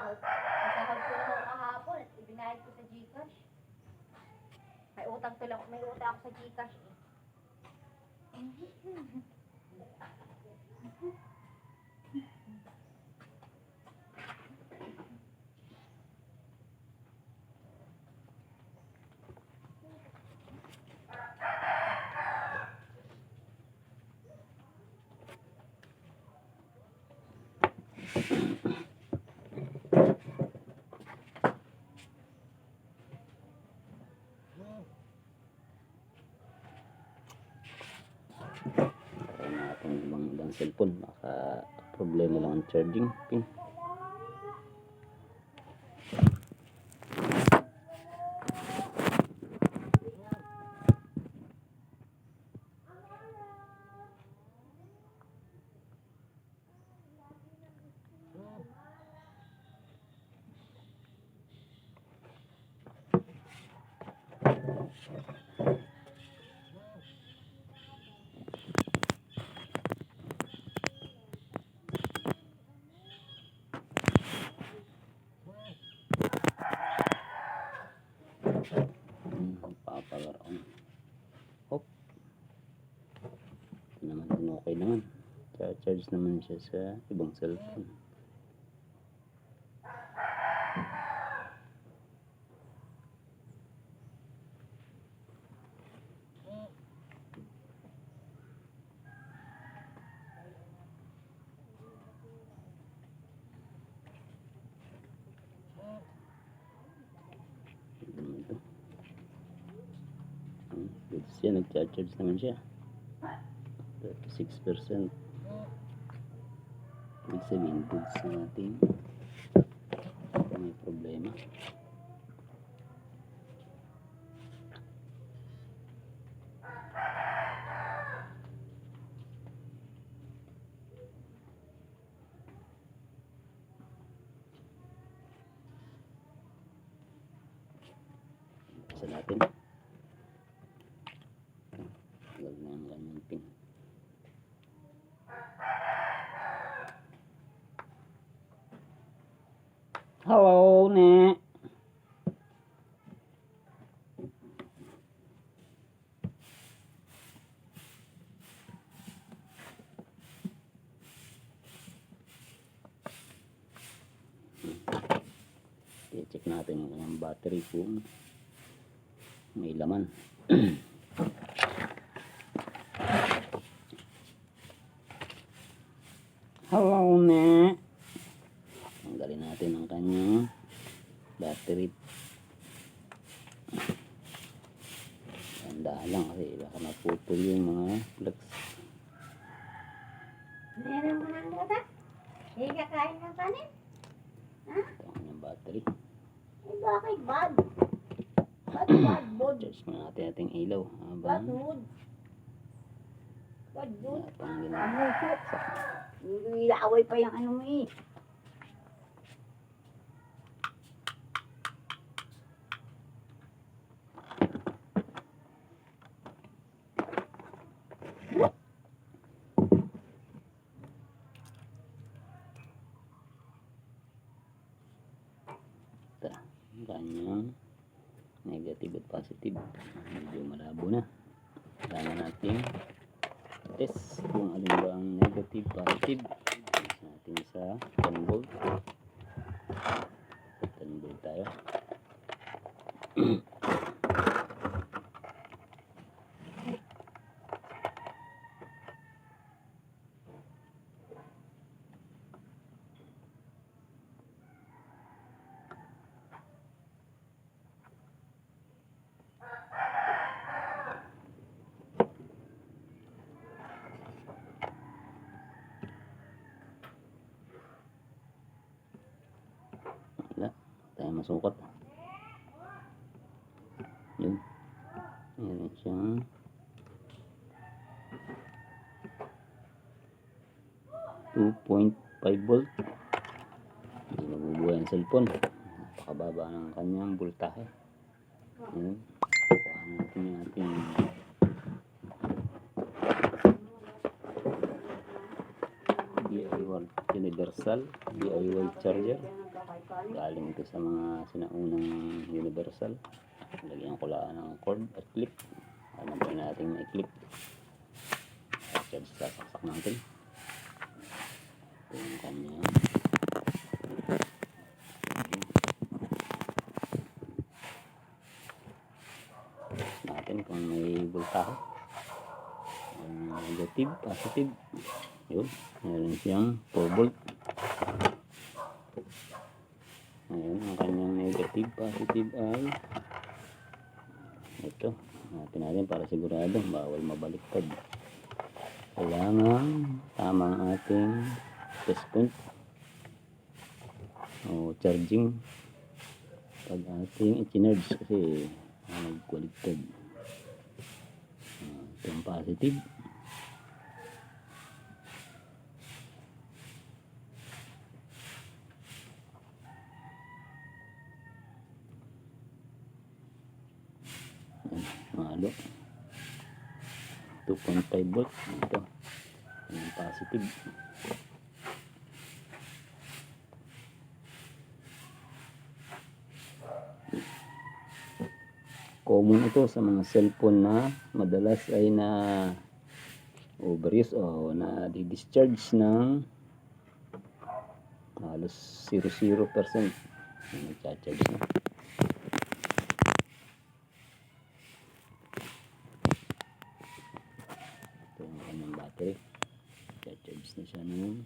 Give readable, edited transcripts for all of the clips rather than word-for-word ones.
Masahod ko lang ako kahapon. Ibinayad ko sa Gcash. May utang ako sa Gcash eh. Ibang cellphone, baka problema lang ang charging pin. Power on. Hop. Ito naman din, okay naman. Charge naman siya sa ibang cellphone. Good siya, nag-charge naman siya 36%. Ibig sabihin goods na natin, may problema. Isa natin wag na ang kanyang pin. Hello, ne. I-check natin yung kanyang battery kung may laman. Hello, ne. Tanggalin natin ang kanyang battery. Tandaan lang kasi baka mapupul yung mga plugs. Meron mo ng bata? Hindi ka kain ng kanin? Ha? Ito ang kanyang battery. Eh bakit bad? Bad mood. Charge muna natin ating ilaw Bad habang mood. Bad mood. pang ginagawa. Ano po? Ilaway pa yung ano mo eh. Kanyang negative at positive, medyo malabo na. Kailangan natin test kung alin ba ang negative, positive. Test natin sa 10 volt. 10 volt tayo. Wala tayo masukat. Yun, meron siyang 2.5 volt. Hindi mabubuhay ang cellphone, napakababa ng kanyang voltahe. Yun, kuha natin yung ating DIY universal DIY charger. Galing ito sa mga sinaunang universal. Lagyan ko lang ng cord at clip. Ano ba natin may clip. Charge, sasaksak natin. Ito yung kanya. Natin kung may voltahe. Negative, positive. Yun, meron siyang 4 volt. Ngayon, ang kanyang negative, positive ay ito. Natin natin para sigurado, bawal mabaliktad. Kailangan tama ang ating test point o charging pag ating i-charge kasi nagbaligtad. Ito ang positive. Malo 2.5 volt. Ito yung positive. Common ito sa mga cellphone na madalas ay na overuse o na di-discharge ng halos 0% nagcha-charge na. Ito yung kanyang battery, cha-charge na siya ng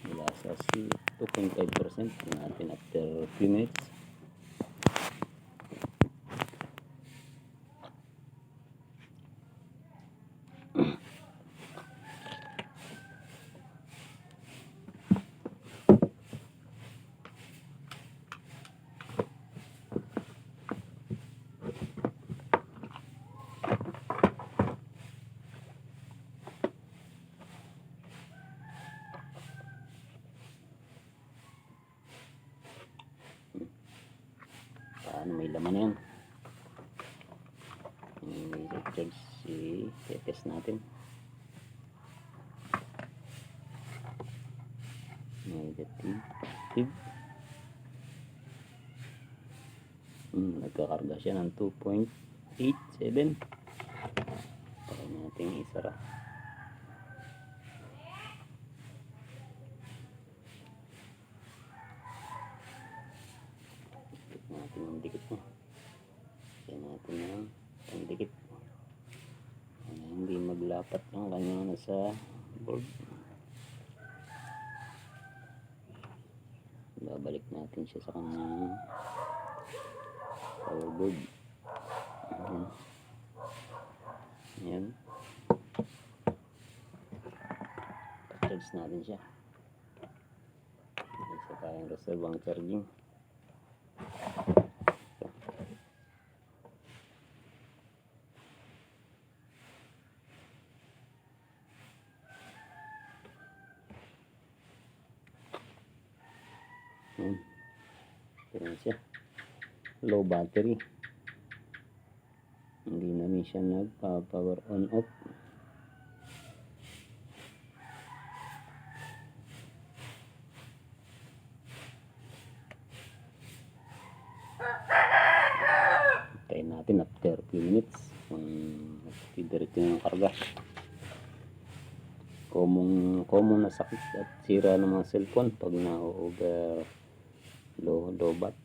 mula sa 2.5%. natin after few minutes. Paano may laman na yan? May charge test natin. Negative. Nagkakarga siya ng 2.87. Try natin isara. Natin yung dikit mo. Kaya natin yung pandikit. Hindi maglapat yung kanyang nasa board. Babalik natin siya sa kanyang power board. Ayan. Pa-charge natin siya. Isa tayong reserve ang charging. Ito siya. Low battery. Hindi namin siya nagpa-power on off. Tayo natin after few minutes kung diretso ng karga. Common na sakit at sira ng mga cellphone pag na-over low bat.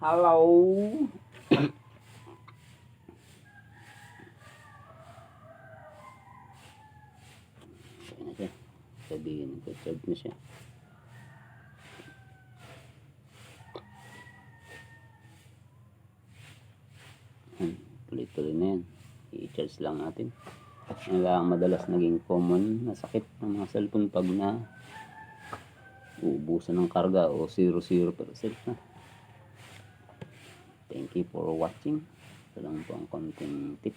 Hello. Ayan na siya. Sabihin ko, charge na siya. Tuloy-tuloy na yan. I-charge lang natin. Yan lang madalas naging common na sakit ng mga cellphone pag na uubusan ng karga o 0% na. Thank you for watching. Ito lang po ang konting tips.